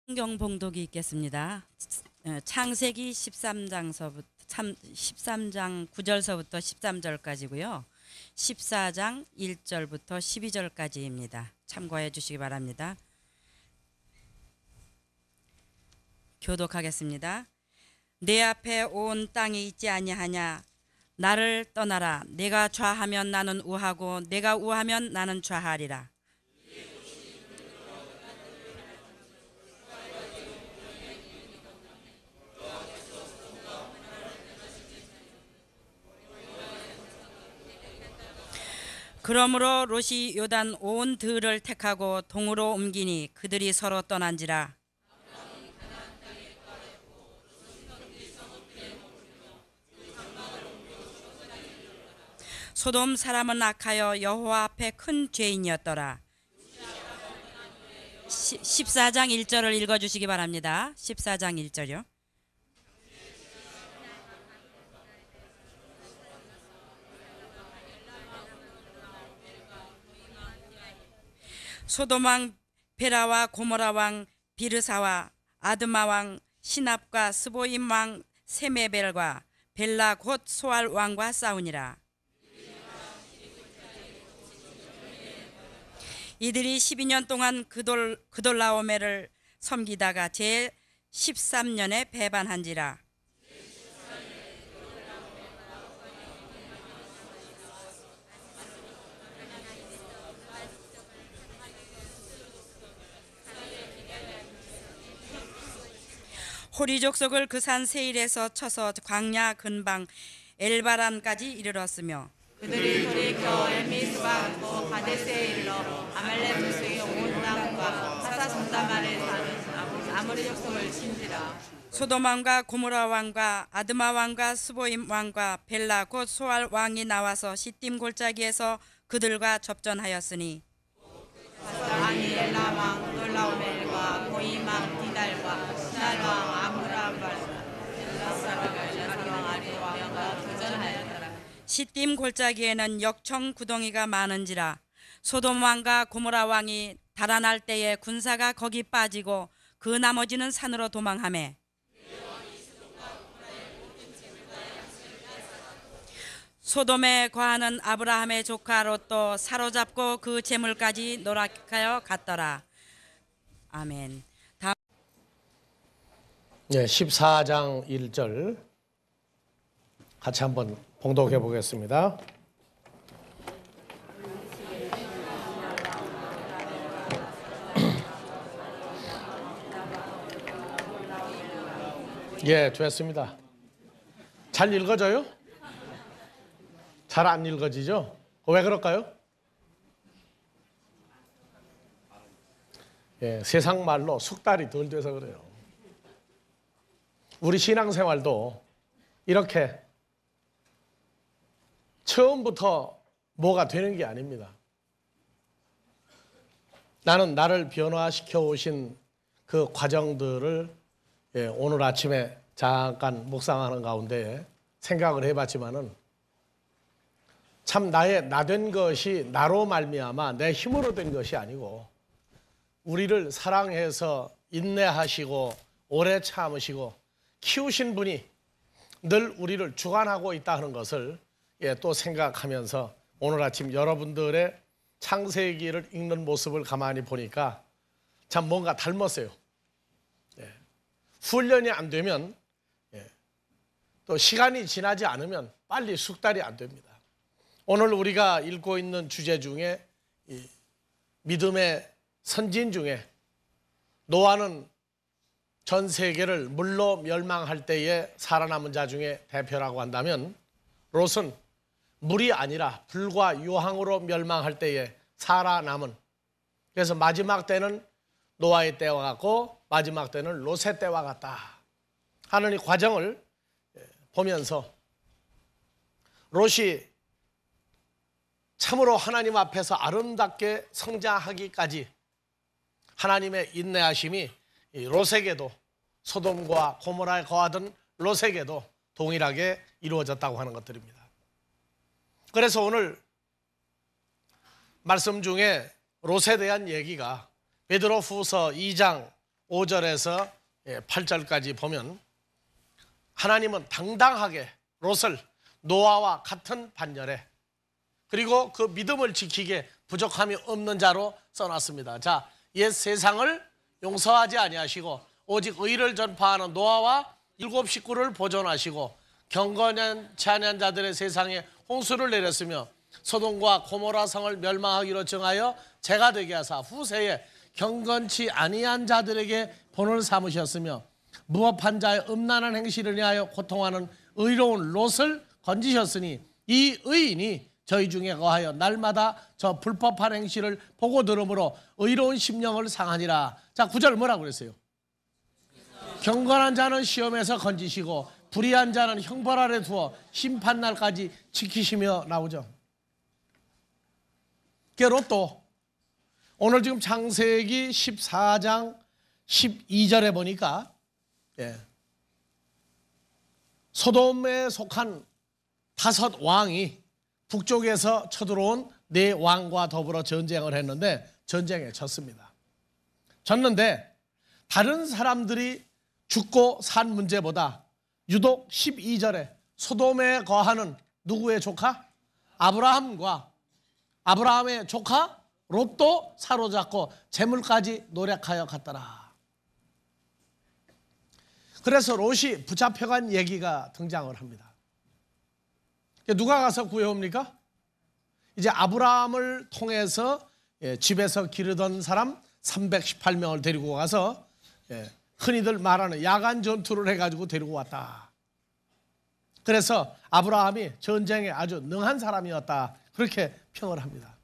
성경 봉독이 있겠습니다. 창세기 13장 9절서부터 13절까지고요. 14장 1절부터 12절까지입니다. 참고해 주시기 바랍니다. 교독하겠습니다. 내 앞에 온 땅이 있지 아니하냐? 나를 떠나라. 내가 좌하면 나는 우하고 내가 우하면 나는 좌하리라. 그러므로 롯이 요단 온 들을 택하고 동으로 옮기니 그들이 서로 떠난지라. 소돔 사람은 악하여 여호와 앞에 큰 죄인이었더라. 14장 1절을 읽어주시기 바랍니다. 14장 1절요. 소돔 왕 베라와 고모라 왕 비르사와 아드마 왕 시납과 스보임 왕 세메벨과 벨라 곧 소알 왕과 싸우니라. 이들이 12년 동안 그돌라오메를 섬기다가 제 13년에 배반한지라. 호리 족속을 그 산 세일에서 쳐서 광야 근방 엘바람까지 이르렀으며 그들이 돌이켜 엘미스와 고 가데스에 이르러 아말렉 족속의 온 땅과 사사 정다말에 사는 아모리 족속을 친지라. 소돔 왕과 고모라 왕과 아드마 왕과 스보임 왕과 벨라 곧 소알 왕이 나와서 시딤 골짜기에서 그들과 접전하였으니 아니 엘라 왕 돌라오멜과 고임 왕 디달과 시날 왕 아무라발 엘라사라가 왕 아리 왕과 교전하였더라. 시딤 골짜기에는 역청 구덩이가 많은지라. 소돔 왕과 고모라 왕이 달아날 때에 군사가 거기 빠지고 그 나머지는 산으로 도망하매 소돔에 거하는 아브라함의 조카 롯도 사로잡고 그 재물까지 노력하여 갔더라. 아멘. 다음. 네, 14장 1절 같이 한번 봉독해 보겠습니다. 예, 됐습니다. 잘 읽어져요? 잘 안 읽어지죠? 왜 그럴까요? 예, 세상 말로 숙달이 덜 돼서 그래요. 우리 신앙생활도 이렇게 처음부터 뭐가 되는 게 아닙니다. 나는 나를 변화시켜 오신 그 과정들을 오늘 아침에 잠깐 묵상하는 가운데 생각을 해봤지만은 참 나 된 것이 나로 말미암아 내 힘으로 된 것이 아니고 우리를 사랑해서 인내하시고 오래 참으시고 키우신 분이 늘 우리를 주관하고 있다 하는 것을 또 생각하면서 오늘 아침 여러분들의 창세기를 읽는 모습을 가만히 보니까 참 뭔가 닮았어요. 훈련이 안 되면 또 시간이 지나지 않으면 빨리 숙달이 안 됩니다. 오늘 우리가 읽고 있는 주제 중에 믿음의 선진 중에 노아는 전 세계를 물로 멸망할 때에 살아남은 자 중에 대표라고 한다면 롯은 물이 아니라 불과 유황으로 멸망할 때에 살아남은, 그래서 마지막 때는 노아의 때와 같고 마지막 때는 롯의 때와 같다 하는 이 과정을 보면서 롯이 참으로 하나님 앞에서 아름답게 성장하기까지 하나님의 인내하심이 롯에게도 소돔과 고모라에 거하던 롯에게도 동일하게 이루어졌다고 하는 것들입니다. 그래서 오늘 말씀 중에 롯에 대한 얘기가 베드로후서 2장 5절에서 8절까지 보면 하나님은 당당하게 롯을 노아와 같은 반열에 그리고 그 믿음을 지키게 부족함이 없는 자로 써놨습니다. 자, 옛 세상을 용서하지 아니하시고 오직 의를 전파하는 노아와 7 식구를 보존하시고 경건치 않은 자들의 세상에 홍수를 내렸으며 소돔과 고모라 성을 멸망하기로 정하여 재가 되게 하사 후세에 경건치 아니한 자들에게 본을 삼으셨으며 무법한 자의 음란한 행실을 위하여 고통하는 의로운 롯을 건지셨으니 이 의인이 저희 중에 거하여 날마다 저 불법한 행실을 보고 들으므로 의로운 심령을 상하니라. 자, 9절 뭐라고 그랬어요? 경건한 자는 시험에서 건지시고 불의한 자는 형벌 아래 두어 심판날까지 지키시며 나오죠. 롯도 오늘 지금 창세기 14장 12절에 보니까 소돔에 속한 5 왕이 북쪽에서 쳐들어온 4 왕과 더불어 전쟁을 했는데 전쟁에 졌습니다. 졌는데 다른 사람들이 죽고 산 문제보다 유독 12절에 소돔에 거하는 누구의 조카? 아브라함과 아브라함의 조카 롯도 사로잡고 재물까지 노력하여 갔더라. 그래서 롯이 붙잡혀간 얘기가 등장을 합니다. 누가 가서 구해옵니까? 이제 아브라함을 통해서 집에서 기르던 사람 318명을 데리고 가서 흔히들 말하는 야간 전투를 해가지고 데리고 왔다. 그래서 아브라함이 전쟁에 아주 능한 사람이었다. 그렇게 평을 합니다.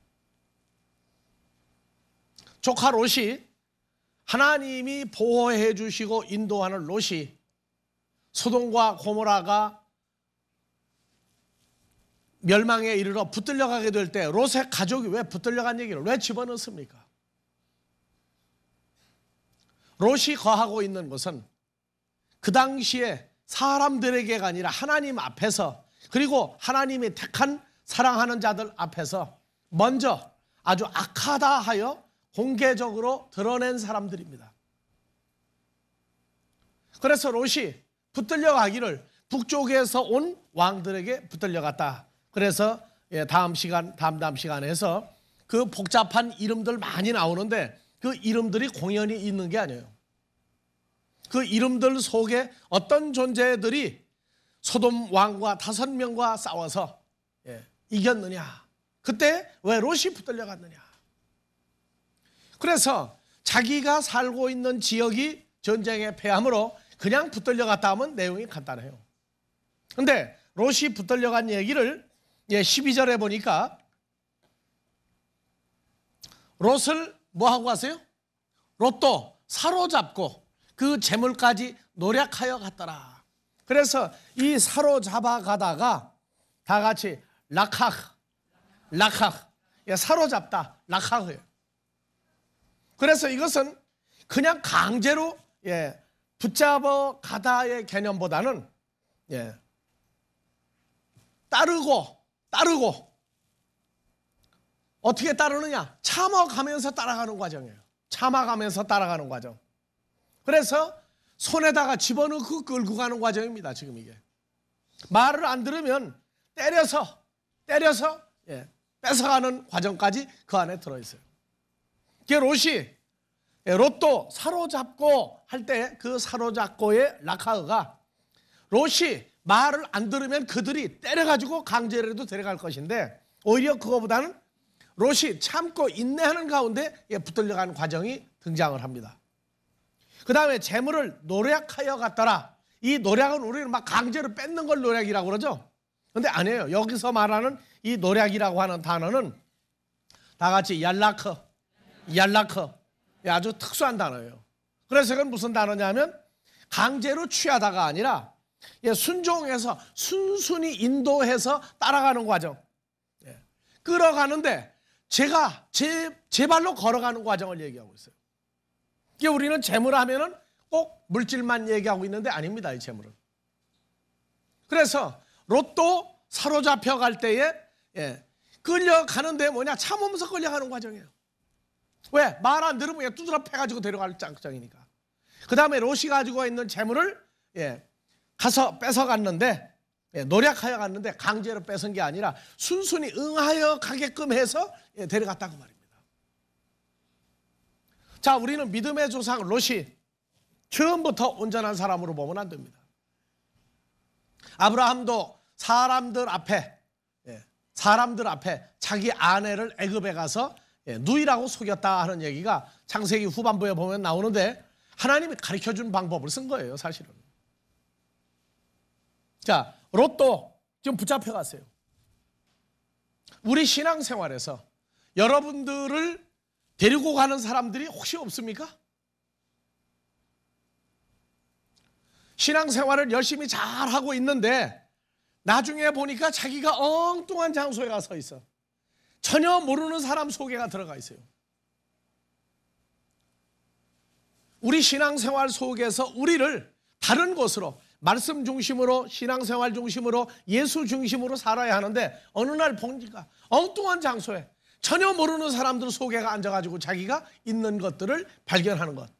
조카 롯이 하나님이 보호해 주시고 인도하는 롯이 소돔과 고모라가 멸망에 이르러 붙들려가게 될 때 롯의 가족이 왜 붙들려간 얘기를 왜 집어넣습니까? 롯이 거하고 있는 곳은 그 당시에 사람들에게가 아니라 하나님 앞에서 그리고 하나님이 택한 사랑하는 자들 앞에서 먼저 아주 악하다 하여 공개적으로 드러낸 사람들입니다. 그래서 롯이 붙들려가기를 북쪽에서 온 왕들에게 붙들려갔다. 그래서 다음 시간에서 그 복잡한 이름들 많이 나오는데 그 이름들이 공연히 있는 게 아니에요. 그 이름들 속에 어떤 존재들이 소돔 왕과 5명과 싸워서 이겼느냐. 그때 왜 롯이 붙들려갔느냐. 그래서 자기가 살고 있는 지역이 전쟁에 패함으로 그냥 붙들려갔다 하면 내용이 간단해요. 근데 롯이 붙들려간 얘기를 12절에 보니까 롯을 뭐하고 가세요? 롯도 사로잡고 그 재물까지 노력하여 갔더라. 그래서 이 사로잡아 가다가 다 같이 락학 사로잡다 락학이에요. 그래서 이것은 그냥 강제로 붙잡아 가다의 개념보다는 따르고 어떻게 따르느냐? 참아가면서 따라가는 과정이에요. 참아가면서 따라가는 과정. 그래서 손에다가 집어넣고 끌고 가는 과정입니다. 지금 이게 말을 안 들으면 때려서 뺏어가는 과정까지 그 안에 들어있어요. 이게 롯도 사로잡고 할 때 그 사로잡고의 라카흐가 롯이 말을 안 들으면 그들이 때려가지고 강제로라도 데려갈 것인데 오히려 그거보다는 롯이 참고 인내하는 가운데 붙들려가는 과정이 등장을 합니다. 그 다음에 재물을 노력하여 갔더라. 이 노력은 우리는 막 강제로 뺏는 걸 노력이라고 그러죠. 근데 아니에요. 여기서 말하는 이 노력이라고 하는 단어는 다 같이 얄라크 아주 특수한 단어예요. 그래서 그건 무슨 단어냐면 강제로 취하다가 아니라 순종해서 순순히 인도해서 따라가는 과정. 끌어가는데 제가 제 발로 걸어가는 과정을 얘기하고 있어요. 이게 우리는 재물 하면은 꼭 물질만 얘기하고 있는데 아닙니다. 이 재물은. 그래서 롯도 사로잡혀 갈 때에 끌려가는데 뭐냐? 참으면서 끌려가는 과정이에요. 왜? 말 안 들으면 두드러 패가지고 데려갈 작정이니까. 그 다음에 롯이 가지고 있는 재물을 가서 뺏어갔는데, 노력하여 갔는데 강제로 뺏은 게 아니라 순순히 응하여 가게끔 해서 데려갔다고 말입니다. 자, 우리는 믿음의 조상 롯이 처음부터 온전한 사람으로 보면 안 됩니다. 아브라함도 사람들 앞에 자기 아내를 애굽에 가서 누이라고 속였다 하는 얘기가 창세기 후반부에 보면 나오는데, 하나님이 가르쳐준 방법을 쓴 거예요, 사실은. 자, 롯도 지금 붙잡혀갔어요. 우리 신앙생활에서 여러분들을 데리고 가는 사람들이 혹시 없습니까? 신앙생활을 열심히 잘하고 있는데 나중에 보니까 자기가 엉뚱한 장소에 가서 있어. 전혀 모르는 사람 속에가 들어가 있어요. 우리 신앙생활 속에서 우리를 다른 곳으로, 말씀 중심으로, 신앙생활 중심으로, 예수 중심으로 살아야 하는데, 어느 날 보니까 엉뚱한 장소에 전혀 모르는 사람들 속에가 앉아가지고 자기가 있는 것들을 발견하는 것,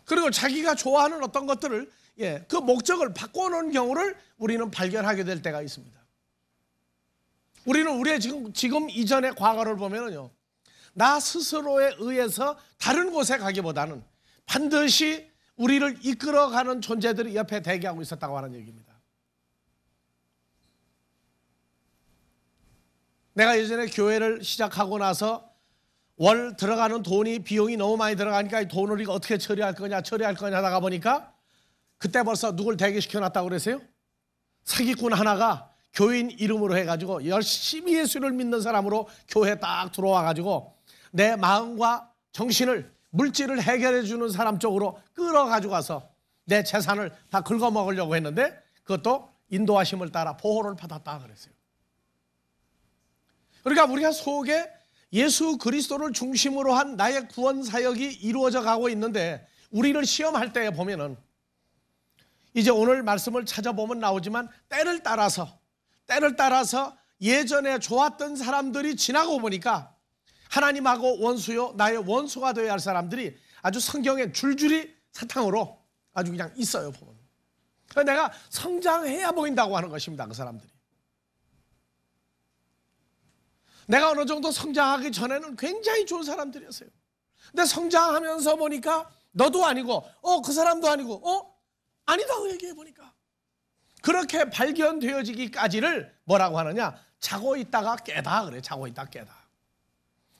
그리고 자기가 좋아하는 어떤 것들을 그 목적을 바꿔놓은 경우를 우리는 발견하게 될 때가 있습니다. 우리는 우리의 지금 이전의 과거를 보면은요, 나 스스로에 의해서 다른 곳에 가기보다는 반드시 우리를 이끌어가는 존재들이 옆에 대기하고 있었다고 하는 얘기입니다. 내가 예전에 교회를 시작하고 나서 월 들어가는 비용이 너무 많이 들어가니까 이 돈을 이거 어떻게 처리할 거냐 하다가 보니까 그때 벌써 누굴 대기시켜놨다고 그랬어요? 사기꾼 하나가 교인 이름으로 해가지고 열심히 예수를 믿는 사람으로 교회에 딱 들어와가지고 내 마음과 정신을, 물질을 해결해 주는 사람 쪽으로 끌어가지고 가서 내 재산을 다 긁어먹으려고 했는데, 그것도 인도하심을 따라 보호를 받았다 그랬어요. 그러니까 우리가 속에 예수 그리스도를 중심으로 한 나의 구원 사역이 이루어져 가고 있는데, 우리를 시험할 때에 보면은 이제 오늘 말씀을 찾아보면 나오지만 때를 따라서 예전에 좋았던 사람들이 지나고 보니까 하나님하고 원수요, 나의 원수가 되어야 할 사람들이 아주 성경에 줄줄이 사탕으로 아주 그냥 있어요, 보면. 그래서 내가 성장해야 보인다고 하는 것입니다, 그 사람들이. 내가 어느 정도 성장하기 전에는 굉장히 좋은 사람들이었어요. 근데 성장하면서 보니까 너도 아니고, 그 사람도 아니고, 아니다고 얘기해 보니까. 그렇게 발견되어지기까지를 뭐라고 하느냐? 자고 있다가 깨다 그래. 자고 있다 깨다.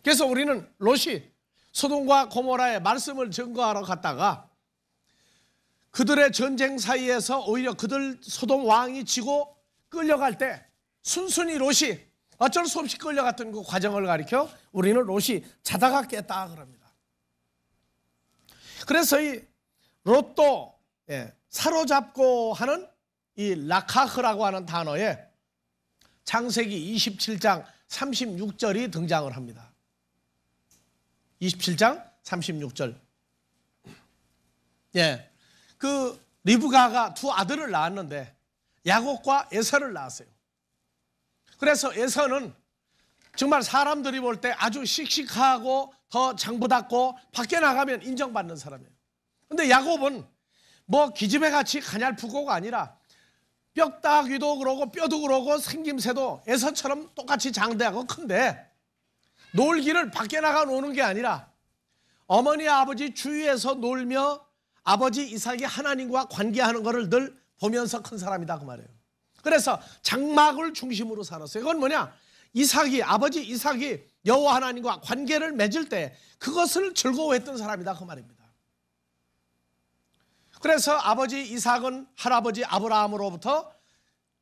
그래서 우리는 롯이 소돔과 고모라의 말씀을 증거하러 갔다가 그들의 전쟁 사이에서 오히려 그들 소돔 왕이 지고 끌려갈 때 순순히 롯이 어쩔 수 없이 끌려갔던 그 과정을 가리켜 우리는 롯이 자다가 깼다 그럽니다. 그래서 이 롯도 사로잡고 하는 이 라카흐라고 하는 단어에 창세기 27장 36절이 등장을 합니다. 27장 36절. 그 리브가가 두 아들을 낳았는데 야곱과 에서를 낳았어요. 그래서 에서는 정말 사람들이 볼 때 아주 씩씩하고 더 장부답고 밖에 나가면 인정받는 사람이에요. 근데 야곱은 뭐 기집애 같이 가냘프고가 아니라 뼈다귀도 그러고 뼈도 그러고 생김새도 에서처럼 똑같이 장대하고 큰데 놀기를 밖에 나가 노는 게 아니라 어머니 아버지 주위에서 놀며 아버지 이삭이 하나님과 관계하는 것을 늘 보면서 큰 사람이다 그 말이에요. 그래서 장막을 중심으로 살았어요. 이건 뭐냐? 아버지 이삭이 여호와 하나님과 관계를 맺을 때 그것을 즐거워했던 사람이다 그 말입니다. 그래서 아버지 이삭은 할아버지 아브라함으로부터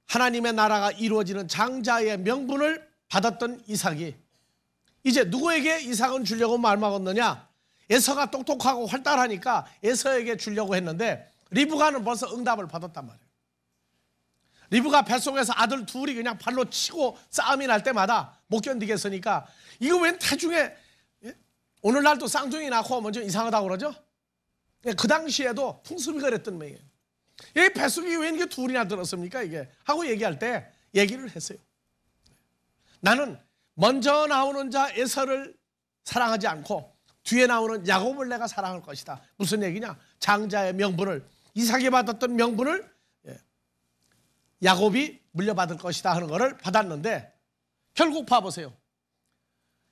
하나님의 나라가 이루어지는 장자의 명분을 받았던 이삭이 이제 누구에게 이삭은 주려고 마음먹었느냐? 에서가 똑똑하고 활달하니까 에서에게 주려고 했는데 리브가는 벌써 응답을 받았단 말이에요. 리브가 뱃속에서 아들 둘이 그냥 발로 치고 싸움이 날 때마다 못 견디겠으니까 이거 웬 태중에 오늘날도 쌍둥이 낳고 먼저 이상하다고 그러죠? 그 당시에도 풍습이 그랬던 모양이에요. 이 뱃속에 왜 이게 둘이나 들었습니까? 이게 하고 얘기할 때 얘기를 했어요. 나는 먼저 나오는 자 에서를 사랑하지 않고 뒤에 나오는 야곱을 내가 사랑할 것이다. 무슨 얘기냐? 장자의 명분을, 이삭이 받았던 명분을 야곱이 물려받을 것이다 하는 것을 받았는데, 결국 봐보세요.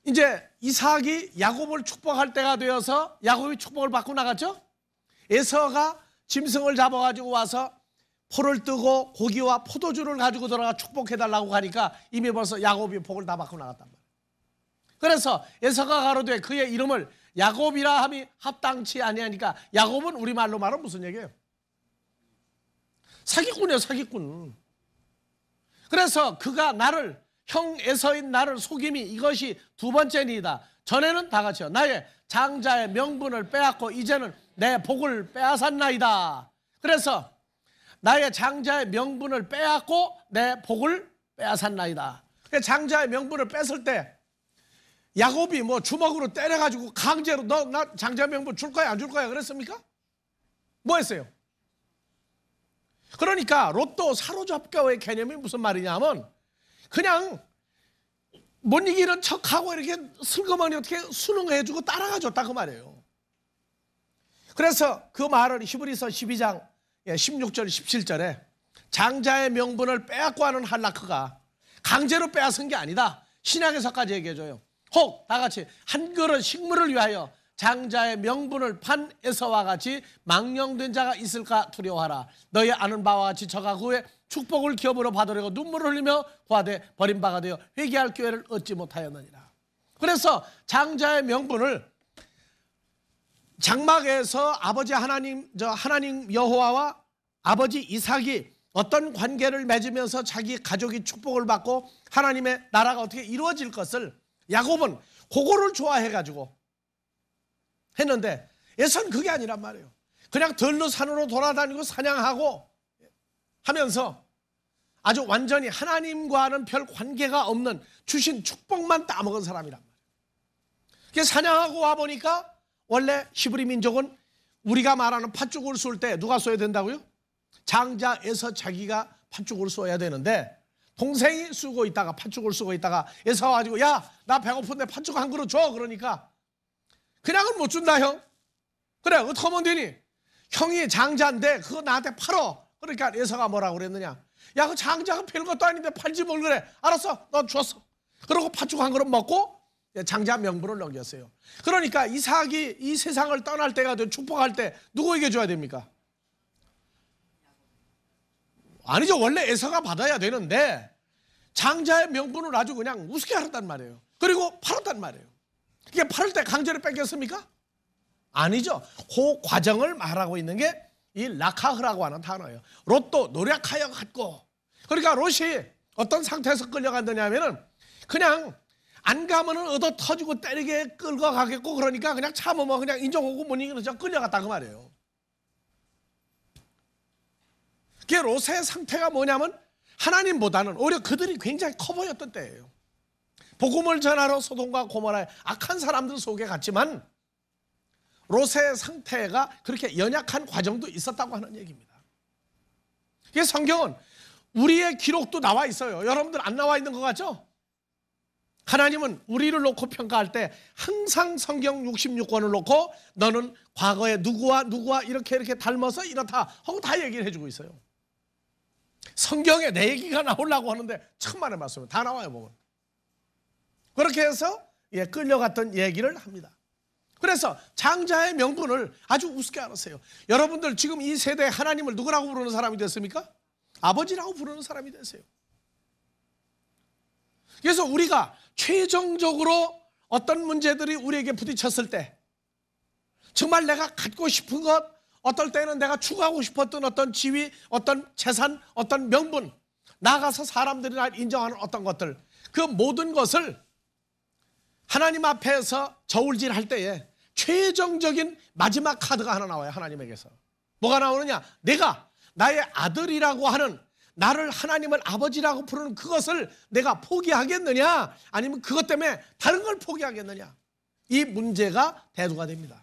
이제 이삭이 야곱을 축복할 때가 되어서 야곱이 축복을 받고 나갔죠. 에서가 짐승을 잡아가지고 와서 포를 뜨고 고기와 포도주를 가지고 들어가 축복해달라고 하니까 이미 벌써 야곱이 복을 다 받고 나갔단 말이에요. 그래서 에서가 가로되 그의 이름을 야곱이라 함이 합당치 아니하니까, 야곱은 우리말로 말하면 무슨 얘기예요? 사기꾼이에요, 사기꾼. 그래서 그가 나를, 형 에서인 나를 속임이 이것이 두 번째니이다. 전에는 다 같이요. 나의 장자의 명분을 빼앗고 이제는 내 복을 빼앗았나이다. 그래서 나의 장자의 명분을 빼앗고 내 복을 빼앗았나이다. 장자의 명분을 뺏을 때 야곱이 뭐 주먹으로 때려가지고 강제로 너 나 장자 명분 줄 거야 안 줄 거야 그랬습니까? 뭐 했어요? 그러니까 로또 사로잡기의 개념이 무슨 말이냐면 그냥 못 이기는 척하고 이렇게 슬그머니 어떻게 순응해주고 따라가줬다 그 말이에요. 그래서 그 말을 히브리서 12장 16절 17절에 장자의 명분을 빼앗고 하는 할라크가 강제로 빼앗은 게 아니다. 신약에서까지 얘기해줘요. 혹 다 같이 한 그릇 식물을 위하여 장자의 명분을 판 에서와 같이 망령된 자가 있을까 두려워하라. 너희 아는 바와 같이 저가 그 후에 축복을 기업으로 받으려고 눈물을 흘리며 구하되 버린 바가 되어 회개할 기회를 얻지 못하였느니라. 그래서 장자의 명분을 장막에서 아버지 하나님 여호와와 아버지 이삭이 어떤 관계를 맺으면서 자기 가족이 축복을 받고 하나님의 나라가 어떻게 이루어질 것을 야곱은 그거를 좋아해가지고 했는데 에서는 그게 아니란 말이에요. 그냥 들로 산으로 돌아다니고 사냥하고 하면서 아주 완전히 하나님과는 별 관계가 없는 주신 축복만 따먹은 사람이란 말이에요. 사냥하고 와보니까 원래 히브리 민족은 우리가 말하는 팥죽을 쏠 때 누가 쏘야 된다고요? 장자에서 자기가 팥죽을 쏘야 되는데 동생이 쓰고 있다가 팥죽을 쓰고 있다가 에서 와가지고 야 나 배고픈데 팥죽 한 그릇 줘. 그러니까 그냥은 못 준다 형. 그래 어떻게 하면 되니? 형이 장자인데 그거 나한테 팔어. 그러니까 에서가 뭐라고 그랬느냐? 야 그 장자가 별것도 아닌데 팔지 뭘 그래. 알았어 너 줬어. 그러고 팥죽 한 그릇 먹고 장자 명분을 넘겼어요. 그러니까 이삭이 이 세상을 떠날 때가 돼 축복할 때 누구에게 줘야 됩니까? 아니죠. 원래 에서가 받아야 되는데 장자의 명분을 아주 그냥 우습게 알았단 말이에요. 그리고 팔았단 말이에요. 이게 팔을 때 강제로 뺏겼습니까? 아니죠. 그 과정을 말하고 있는 게 이 라카흐라고 하는 단어예요. 롯도 노력하여 갖고. 그러니까 롯이 어떤 상태에서 끌려간다냐 하면은 그냥 안 가면은 얻어 터지고 때리게 끌고 가겠고 그러니까 그냥 참으면 그냥 인정하고 못 이기는 저 끌려갔다 그 말이에요. 그게 롯의 상태가 뭐냐면 하나님보다는 오히려 그들이 굉장히 커 보였던 때예요. 복음을 전하러 소돔과 고모라의 악한 사람들 속에 갔지만 롯의 상태가 그렇게 연약한 과정도 있었다고 하는 얘기입니다. 이게 성경은 우리의 기록도 나와 있어요. 여러분들 안 나와 있는 것 같죠? 하나님은 우리를 놓고 평가할 때 항상 성경 66권을 놓고 너는 과거에 누구와 이렇게 닮아서 이렇다 하고 다 얘기를 해주고 있어요. 성경에 내 얘기가 나오려고 하는데 천만의 말씀은 다 나와요 보면. 그렇게 해서 끌려갔던 얘기를 합니다. 그래서 장자의 명분을 아주 우습게 알았어요. 여러분들 지금 이 세대에 하나님을 누구라고 부르는 사람이 됐습니까? 아버지라고 부르는 사람이 됐어요. 그래서 우리가 최종적으로 어떤 문제들이 우리에게 부딪혔을 때 정말 내가 갖고 싶은 것, 어떨 때는 내가 추구하고 싶었던 어떤 지위, 어떤 재산, 어떤 명분, 나가서 사람들이 날 인정하는 어떤 것들, 그 모든 것을 하나님 앞에서 저울질할 때에 최종적인 마지막 카드가 하나 나와요. 하나님에게서 뭐가 나오느냐? 내가 나의 아들이라고 하는, 나를 하나님을 아버지라고 부르는 그것을 내가 포기하겠느냐, 아니면 그것 때문에 다른 걸 포기하겠느냐, 이 문제가 대두가 됩니다.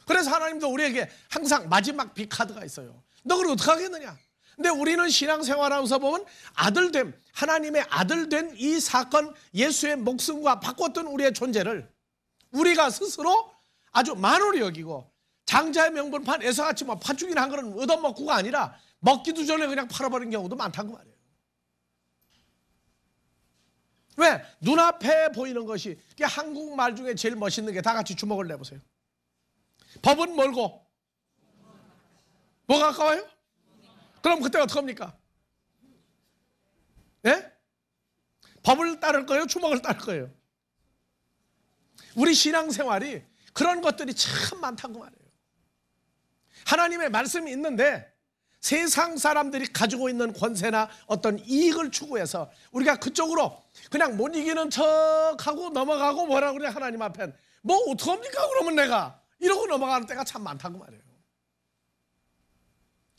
그래서 하나님도 우리에게 항상 마지막 빅카드가 있어요. 너 그걸 어떻게 하겠느냐? 근데 우리는 신앙생활하면서 보면 아들됨, 하나님의 아들된 이 사건, 예수의 목숨과 바꿨던 우리의 존재를 우리가 스스로 아주 만홀히 여기고 장자의 명분판 에서같이 뭐 팥죽이나 한 그릇 얻어먹고가 아니라 먹기도 전에 그냥 팔아버린 경우도 많다고 말이에요. 왜? 눈앞에 보이는 것이, 한국말 중에 제일 멋있는 게, 다 같이 주먹을 내보세요. 법은 멀고 뭐가 가까워요? 그럼 그때 어떡합니까? 예? 법을 따를 거예요? 주먹을 따를 거예요? 우리 신앙생활이 그런 것들이 참 많다고 말해요. 하나님의 말씀이 있는데 세상 사람들이 가지고 있는 권세나 어떤 이익을 추구해서 우리가 그쪽으로 그냥 못 이기는 척하고 넘어가고, 뭐라고 그래, 하나님 앞엔 뭐 어떡합니까 그러면 내가, 이러고 넘어가는 때가 참 많다고 말해요.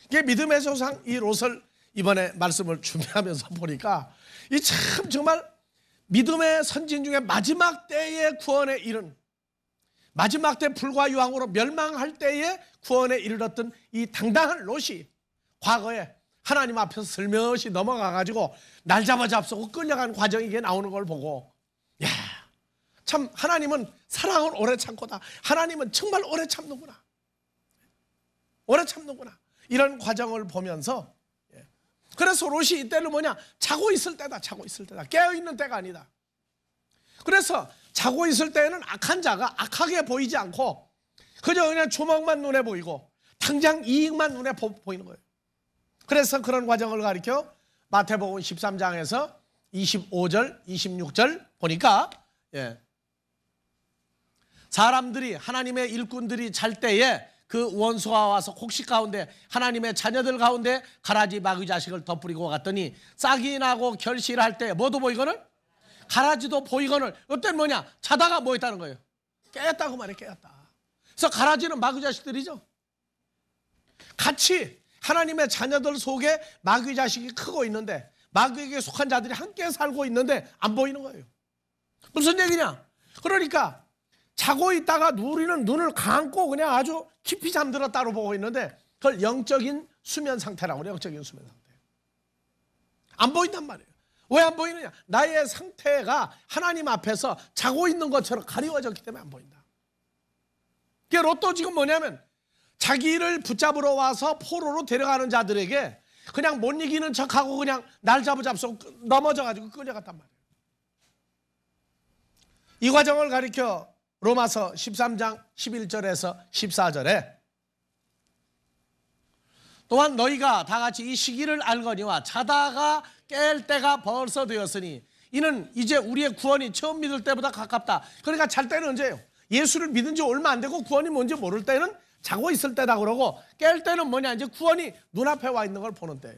이게 믿음의 조상 이 롯을 이번에 말씀을 준비하면서 보니까 이 참 정말 믿음의 선진 중에 마지막 때의 구원에 이른, 마지막 때 불과 유황으로 멸망할 때의 구원에 이르렀던 이 당당한 롯이 과거에 하나님 앞에서 슬며시 넘어가가지고 날 잡아잡수고 끌려간 과정이 이게 나오는 걸 보고, 야, 참 하나님은 사랑은 오래 참고다, 하나님은 정말 오래 참는구나, 오래 참는구나, 이런 과정을 보면서, 그래서 롯이 이때는 뭐냐, 자고 있을 때다, 자고 있을 때다, 깨어있는 때가 아니다. 그래서 자고 있을 때에는 악한 자가 악하게 보이지 않고 그저 그냥 주먹만 눈에 보이고 당장 이익만 눈에 보이는 거예요. 그래서 그런 과정을 가리켜 마태복음 13장에서 25절, 26절 보니까, 사람들이, 하나님의 일꾼들이 잘 때에 그 원수가 와서 곡식 가운데, 하나님의 자녀들 가운데 가라지 마귀 자식을 덧뿌리고 갔더니 싹이 나고 결실할 때 뭐도 보이거늘, 가라지도 보이거늘, 어떤 뭐냐, 자다가 뭐 했다는 거예요? 깨었다고 말해, 깨었다. 그래서 가라지는 마귀 자식들이죠. 같이 하나님의 자녀들 속에 마귀 자식이 크고 있는데, 마귀에게 속한 자들이 함께 살고 있는데 안 보이는 거예요. 무슨 얘기냐? 그러니까 자고 있다가 우리는 눈을 감고 그냥 아주 깊이 잠들었다고 보고 있는데 그걸 영적인 수면 상태라고 그래요. 영적인 수면 상태. 안 보인단 말이에요. 왜 안 보이느냐? 나의 상태가 하나님 앞에서 자고 있는 것처럼 가리워졌기 때문에 안 보인다. 이게 롯도 지금 뭐냐면 자기를 붙잡으러 와서 포로로 데려가는 자들에게 그냥 못 이기는 척하고 그냥 날 잡아잡서 넘어져가지고 끌려갔단 말이에요. 이 과정을 가리켜 로마서 13장 11절에서 14절에 또한 너희가 다 같이 이 시기를 알거니와 자다가 깰 때가 벌써 되었으니 이는 이제 우리의 구원이 처음 믿을 때보다 가깝다. 그러니까 잘 때는 언제예요? 예수를 믿은 지 얼마 안 되고 구원이 뭔지 모를 때는 자고 있을 때다 그러고, 깰 때는 뭐냐, 이제 구원이 눈앞에 와 있는 걸 보는 때예요.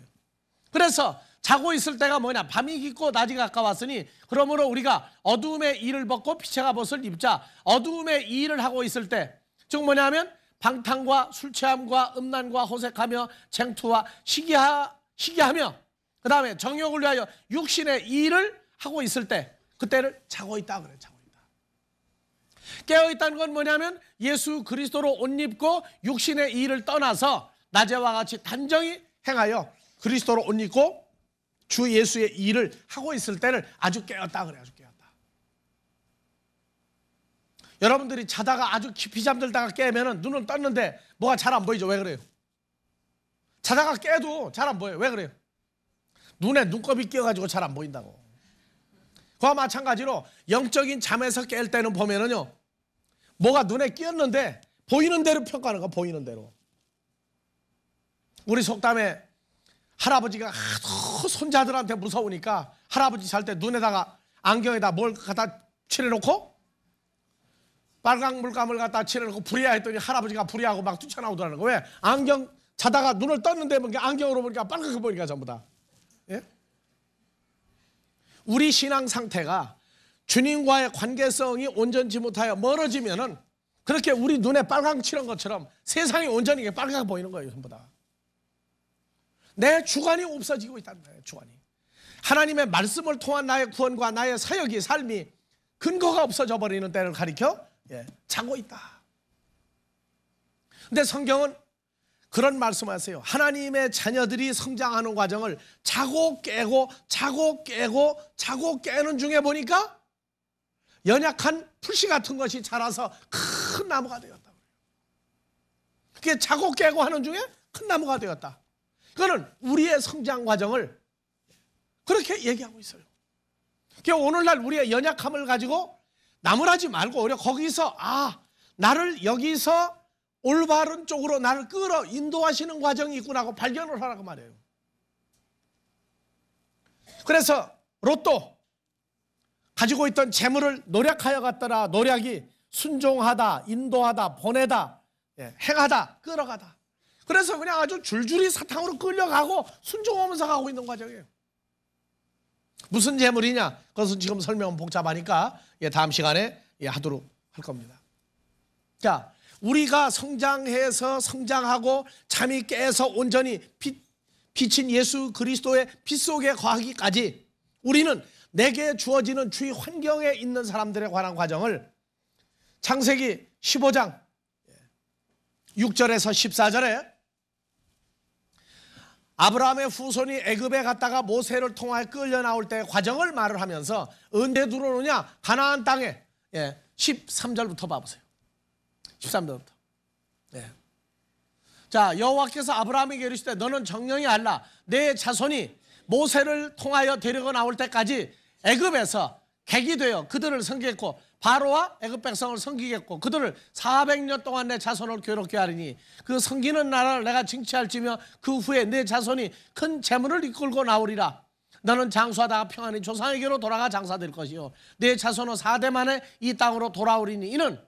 그래서 자고 있을 때가 뭐냐, 밤이 깊고 낮이 가까웠으니 그러므로 우리가 어두움의 일을 벗고 빛의 갑옷을 입자. 어두움의 일을 하고 있을 때, 즉 뭐냐면 방탕과 술 취함과 음란과 호색하며 쟁투와 시기하며 그 다음에 정욕을 위하여 육신의 일을 하고 있을 때, 그때를 자고 있다 그래요. 자고 있다. 깨어있다는 건 뭐냐면 예수 그리스도로 옷 입고 육신의 일을 떠나서 낮에와 같이 단정히 행하여 그리스도로 옷 입고 주 예수의 일을 하고 있을 때를 아주 깨었다 그래요. 아주 깨었다. 여러분들이 자다가 아주 깊이 잠들다가 깨면은 눈을 떴는데 뭐가 잘 안 보이죠? 왜 그래요? 자다가 깨도 잘 안 보여요. 왜 그래요? 눈에 눈곱이 끼어가지고 잘 안 보인다고. 그와 마찬가지로 영적인 잠에서 깰 때는 보면은요, 뭐가 눈에 끼었는데 보이는 대로 평가하는 거, 보이는 대로. 우리 속담에 할아버지가 하도 손자들한테 무서우니까 할아버지 잘 때 눈에다가 안경에다 뭘 갖다 칠해놓고 빨강 물감을 갖다 칠해놓고 불이야 했더니 할아버지가 불이하고 막 뛰쳐나오더라는 거. 왜? 안경 자다가 눈을 떴는데 보니까 안경으로 보니까 빨갛게 보니까 전부 다. 예? 우리 신앙 상태가 주님과의 관계성이 온전치 못하여 멀어지면은 그렇게 우리 눈에 빨강 칠한 것처럼 세상이 온전히 빨갛게 보이는 거예요. 전부 다. 내 주관이 없어지고 있다는 거예요. 주관이. 하나님의 말씀을 통한 나의 구원과 나의 사역이, 삶이 근거가 없어져 버리는 때를 가리켜 자고 있다. 근데 성경은 그런 말씀하세요. 하나님의 자녀들이 성장하는 과정을 자고 깨고 자고 깨고 자고 깨는 중에 보니까 연약한 풀씨 같은 것이 자라서 큰 나무가 되었다. 그게 자고 깨고 하는 중에 큰 나무가 되었다. 그거는 우리의 성장 과정을 그렇게 얘기하고 있어요. 그러니까 오늘날 우리의 연약함을 가지고 나무라지 말고 오히려 거기서 나를 여기서 올바른 쪽으로 나를 끌어 인도하시는 과정이 있구나 하고 발견을 하라고 말해요. 그래서 롯도 가지고 있던 재물을 노력하여 갔더라. 노력이 순종하다, 인도하다, 보내다, 행하다, 끌어가다. 그래서 그냥 아주 줄줄이 사탕으로 끌려가고 순종하면서 가고 있는 과정이에요. 무슨 재물이냐? 그것은 지금 설명은 복잡하니까 다음 시간에 하도록 할 겁니다. 자, 우리가 성장해서 성장하고 잠이 깨서 온전히 빛인 예수 그리스도의 빛 속에 거하기까지 우리는 내게 주어지는 주위 환경에 있는 사람들에 관한 과정을 창세기 15장 6절에서 14절에 아브라함의 후손이 애굽에 갔다가 모세를 통하여 끌려 나올 때의 과정을 말을 하면서 언제 들어오느냐? 가나안 땅에 13절부터 봐보세요. 13절부터. 자, 여호와께서 아브라함에게 이르시되 너는 정령이 알라. 내 자손이 모세를 통하여 데리고 나올 때까지 애굽에서 객이 되어 그들을 섬기겠고 바로와 애굽 백성을 섬기겠고 그들을 400년 동안 내 자손을 괴롭게 하리니 그 섬기는 나라를 내가 징치할지며 그 후에 내 자손이 큰 재물을 이끌고 나오리라. 너는 장수하다가 평안히 조상에게로 돌아가 장사될 것이요 내 자손은 4대 만에 이 땅으로 돌아오리니 이는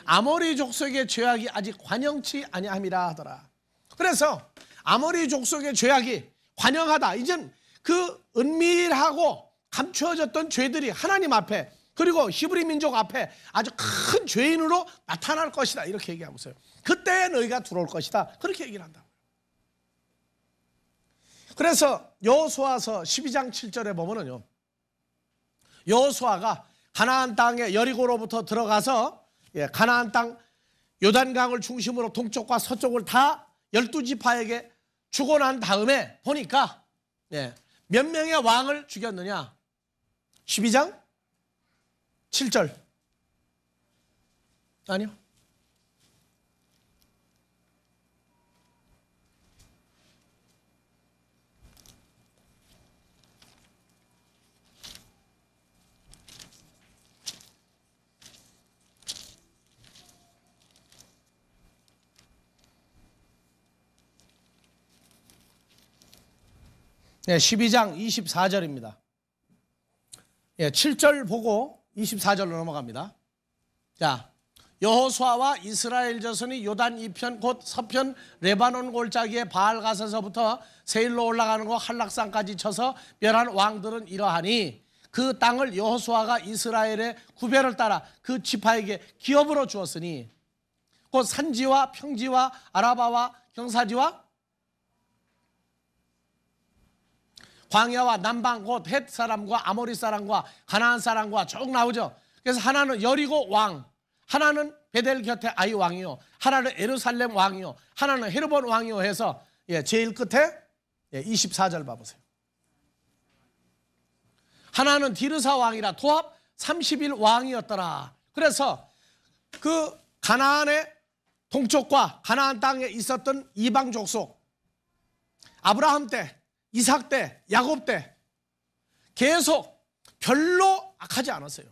아모리 족속의 죄악이 아직 관영치 아니함이라 하더라. 그래서 아모리 족속의 죄악이 관영하다. 이젠 그 은밀하고 감추어졌던 죄들이 하나님 앞에 그리고 히브리 민족 앞에 아주 큰 죄인으로 나타날 것이다. 이렇게 얘기하고 있어요. 그때 너희가 들어올 것이다. 그렇게 얘기를 한다. 그래서 여호수아서 12장 7절에 보면은요, 여호수아가 가나안 땅에 여리고로부터 들어가서 가나안 땅 요단강을 중심으로 동쪽과 서쪽을 다 12지파에게 주고 난 다음에 보니까 몇 명의 왕을 죽였느냐? 12장 7절 아니요, 네, 12장 24절입니다. 7절 보고 24절로 넘어갑니다. 자, 여호수아와 이스라엘 자손이 요단 이편 곧 서편 레바논 골짜기의 바알가서서부터 세일로 올라가는 곳 한락산까지 쳐서 멸한 왕들은 이러하니 그 땅을 여호수아가 이스라엘의 구별을 따라 그 지파에게 기업으로 주었으니 곧 산지와 평지와 아라바와 경사지와 광야와 남방 곧 헷 사람과 아모리 사람과 가나안 사람과 쭉 나오죠. 그래서 하나는 여리고 왕, 하나는 베델 곁에 아이 왕이요, 하나는 예루살렘 왕이요, 하나는 헤르본 왕이요 해서 제일 끝에 24절 봐보세요. 하나는 디르사 왕이라 도합 30일 왕이었더라. 그래서 그 가나안의 동쪽과 가나안 땅에 있었던 이방 족속, 아브라함 때, 이삭 때, 야곱 때 계속 별로 악하지 않았어요.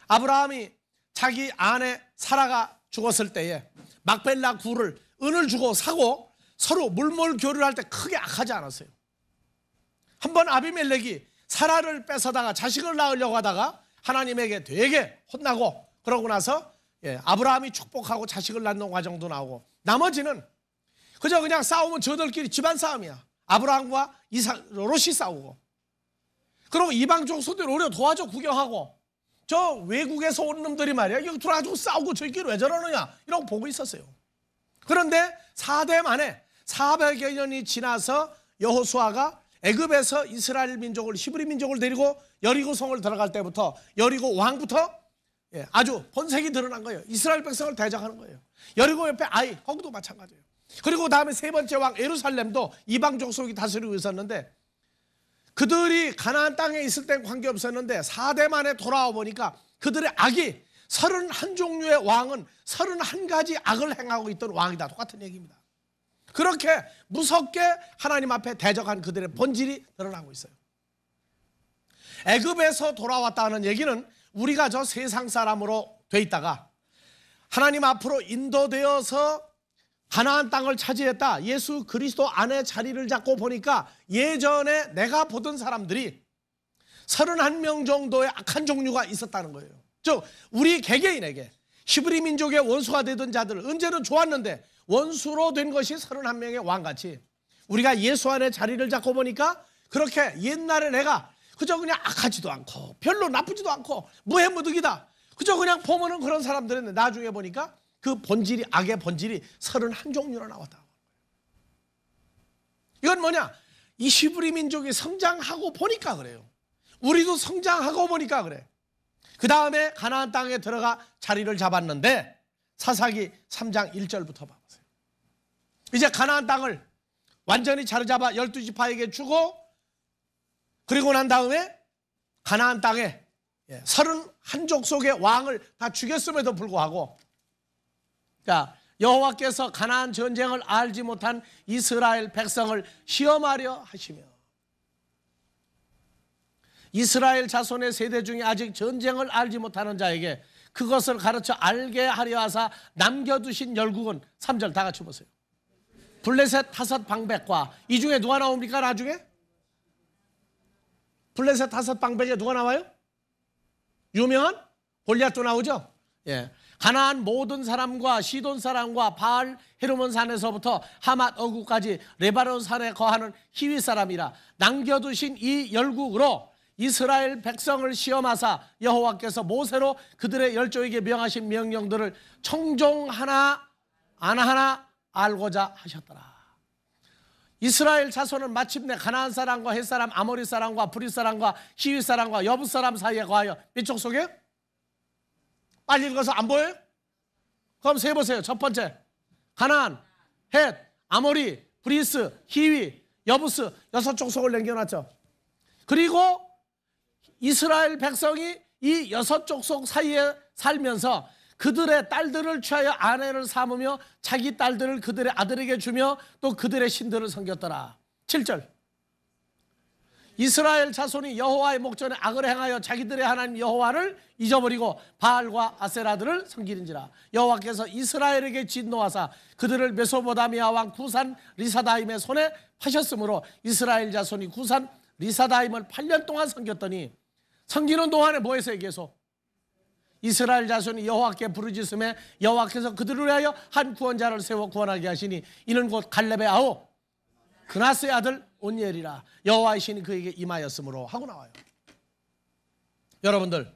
아브라함이 자기 아내 사라가 죽었을 때에 막벨라 굴을 은을 주고 사고 서로 물몰 교류를 할 때 크게 악하지 않았어요. 한번 아비멜렉이 사라를 뺏어다가 자식을 낳으려고 하다가 하나님에게 되게 혼나고 그러고 나서 아브라함이 축복하고 자식을 낳는 과정도 나오고 나머지는 그냥 싸우면 저들끼리 집안 싸움이야. 아브라함과 이삭, 롯이 싸우고 그리고 이방 족속들 오히려 도와줘 구경하고 저 외국에서 온 놈들이 말이야 여기 들어가지고 싸우고 저희끼리 왜 저러느냐 이러고 보고 있었어요. 그런데 4대 만에 400여 년이 지나서 여호수아가 애굽에서 이스라엘 민족을 히브리 민족을 데리고 여리고 성을 들어갈 때부터 여리고 왕부터 아주 본색이 드러난 거예요. 이스라엘 백성을 대적하는 거예요. 여리고 옆에 아이 거기도 마찬가지예요. 그리고 다음에 세 번째 왕 예루살렘도 이방 족속이 다스리고 있었는데 그들이 가나안 땅에 있을 땐 관계없었는데 4대 만에 돌아와 보니까 그들의 악이 31종류의 왕은 31가지 악을 행하고 있던 왕이다. 똑같은 얘기입니다. 그렇게 무섭게 하나님 앞에 대적한 그들의 본질이 드러나고 있어요. 애굽에서 돌아왔다는 얘기는 우리가 저 세상 사람으로 돼 있다가 하나님 앞으로 인도되어서 가나안 땅을 차지했다. 예수 그리스도 안에 자리를 잡고 보니까 예전에 내가 보던 사람들이 31명 정도의 악한 종류가 있었다는 거예요. 즉 우리 개개인에게 히브리 민족의 원수가 되던 자들 언제는 좋았는데 원수로 된 것이 31명의 왕같이 우리가 예수 안에 자리를 잡고 보니까 그렇게 옛날에 내가 그저 그냥 악하지도 않고 별로 나쁘지도 않고 무해무득이다. 그저 그냥 보면은 그런 사람들인데 나중에 보니까 그 본질이 악의 본질이 31종류나 나왔다. 이건 뭐냐? 이 히브리 민족이 성장하고 보니까 그래요. 우리도 성장하고 보니까 그래. 그 다음에 가나안 땅에 들어가 자리를 잡았는데 사사기 3장 1절부터 봐보세요. 이제 가나안 땅을 완전히 자리 잡아 12지파에게 주고 그리고 난 다음에 가나안 땅에 31족속의 왕을 다 죽였음에도 불구하고 자, 여호와께서 가나안 전쟁을 알지 못한 이스라엘 백성을 시험하려 하시며 이스라엘 자손의 세대 중에 아직 전쟁을 알지 못하는 자에게 그것을 가르쳐 알게 하려 하사 남겨두신 열국은 3절 다 같이 보세요. 블레셋 5방백과 이 중에 누가 나옵니까 나중에? 블레셋 5방백에 누가 나와요? 유명한 골리앗도 나오죠. 예. 가나안 모든 사람과 시돈 사람과 바알 헤르몬 산에서부터 하맛 어구까지 레바논 산에 거하는 히위 사람이라 남겨두신 이 열국으로 이스라엘 백성을 시험하사 여호와께서 모세로 그들의 열조에게 명하신 명령들을 청종 하나 알고자 하셨더라. 이스라엘 자손은 마침내 가나안 사람과 헷 사람, 아모리 사람과 브릿 사람과 히위 사람과 여부 사람 사이에 거하여 몇 족속이에요? 빨리 읽어서 안 보여요? 그럼 세보세요. 첫 번째 가나안, 헷, 아모리, 브리스, 히위, 여부스 6족속을 남겨놨죠. 그리고 이스라엘 백성이 이 6족속 사이에 살면서 그들의 딸들을 취하여 아내를 삼으며 자기 딸들을 그들의 아들에게 주며 또 그들의 신들을 섬겼더라. 7절 이스라엘 자손이 여호와의 목전에 악을 행하여 자기들의 하나님 여호와를 잊어버리고 바알과 아세라들을 섬기는지라. 여호와께서 이스라엘에게 진노하사 그들을 메소포타미아 왕 구산 리사다임의 손에 파셨으므로 이스라엘 자손이 구산 리사다임을 8년 동안 섬겼더니 섬기는 동안에 뭐 했어요? 계속 이스라엘 자손이 여호와께 부르짖음에 여호와께서 그들을 위하여 한 구원자를 세워 구원하게 하시니 이는 곧 갈렙의 아우 그나스의 아들 온니엘이라. 여호와의 신이 그에게 임하였으므로 하고 나와요. 여러분들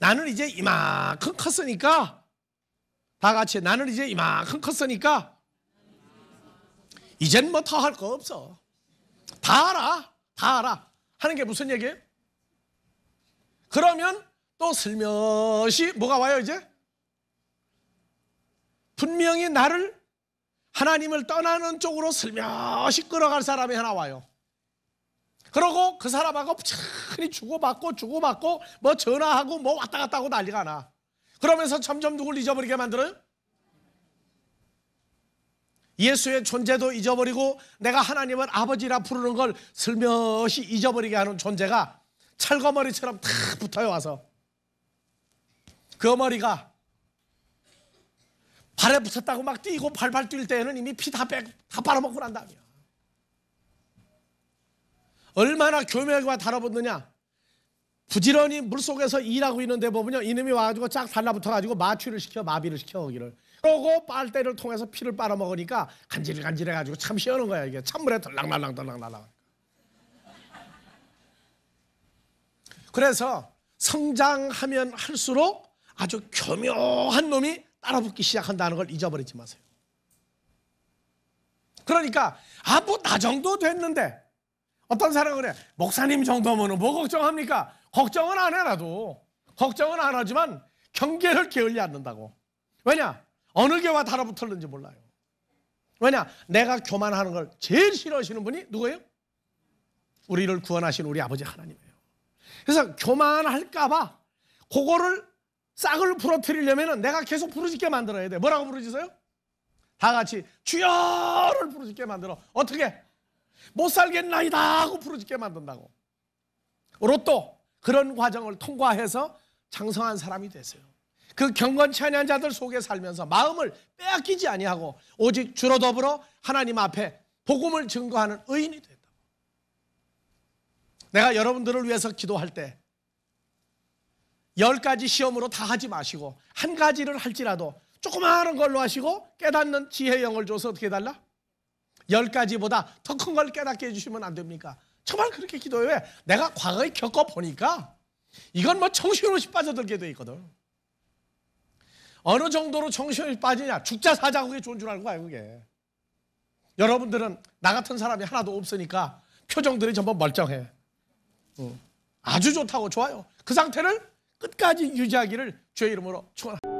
나는 이제 이만큼 컸으니까 다 같이 나는 이제 이만큼 컸으니까 이젠 뭐 더 할 거 없어. 다 알아 하는 게 무슨 얘기예요? 그러면 또 슬며시 뭐가 와요? 이제 분명히 나를 하나님을 떠나는 쪽으로 슬며시 끌어갈 사람이 하나 와요. 그러고 그 사람하고 천히 주고받고 뭐 전화하고 뭐 왔다 갔다 하고 난리가 나. 그러면서 점점 누굴 잊어버리게 만들어요? 예수의 존재도 잊어버리고 내가 하나님을 아버지라 부르는 걸 슬며시 잊어버리게 하는 존재가 철거머리처럼 탁 붙어요. 와서 그 머리가 발에 붙었다고 막 뛰고 발발 뛸 때에는 이미 피 다 빨아먹고 난 다음이야. 얼마나 교묘하게 달아붙느냐. 부지런히 물속에서 일하고 있는데 보면요 이놈이 와가지고 쫙 달라붙어가지고 마취를 시켜, 마비를 시켜 거기를. 그러고 빨대를 통해서 피를 빨아먹으니까 간질간질해가지고 참 시원한 거야. 이게 찬물에 덜랑말랑. 그래서 성장하면 할수록 아주 교묘한 놈이 따라붙기 시작한다는 걸 잊어버리지 마세요. 그러니까 뭐 나 정도 됐는데 어떤 사람은 그래 목사님 정도면 뭐 걱정합니까? 걱정은 안 해놔도 걱정은 안 하지만 경계를 게을리 않는다고. 왜냐? 어느 개와 달아붙었는지 몰라요. 왜냐? 내가 교만하는 걸 제일 싫어하시는 분이 누구예요? 우리를 구원하신 우리 아버지 하나님이에요. 그래서 교만할까 봐 그거를 싹을 부러뜨리려면 내가 계속 부르짖게 만들어야 돼. 뭐라고 부르짖어요? 다 같이 주여를 부르짖게 만들어. 어떻게? 못 살겠나이다 하고 부르짖게 만든다고. 로또 그런 과정을 통과해서 장성한 사람이 되세요. 그 경건치 아니한 자들 속에 살면서 마음을 빼앗기지 아니하고 오직 주로 더불어 하나님 앞에 복음을 증거하는 의인이 된다. 내가 여러분들을 위해서 기도할 때 10가지 시험으로 다 하지 마시고 한 가지를 할지라도 조그마한 걸로 하시고 깨닫는 지혜의 영을 줘서 어떻게 해달라? 10가지보다 더 큰 걸 깨닫게 해주시면 안 됩니까? 정말 그렇게 기도해. 왜? 내가 과거에 겪어보니까 이건 뭐 정신없이 빠져들게 돼 있거든. 어느 정도로 정신없이 빠지냐? 죽자 사자 그게 좋은 줄 알고 가요 그게. 여러분들은 나 같은 사람이 하나도 없으니까 표정들이 전부 멀쩡해. 아주 좋다고 좋아요. 그 상태를 끝까지 유지하기를 주의 이름으로 축원합니다.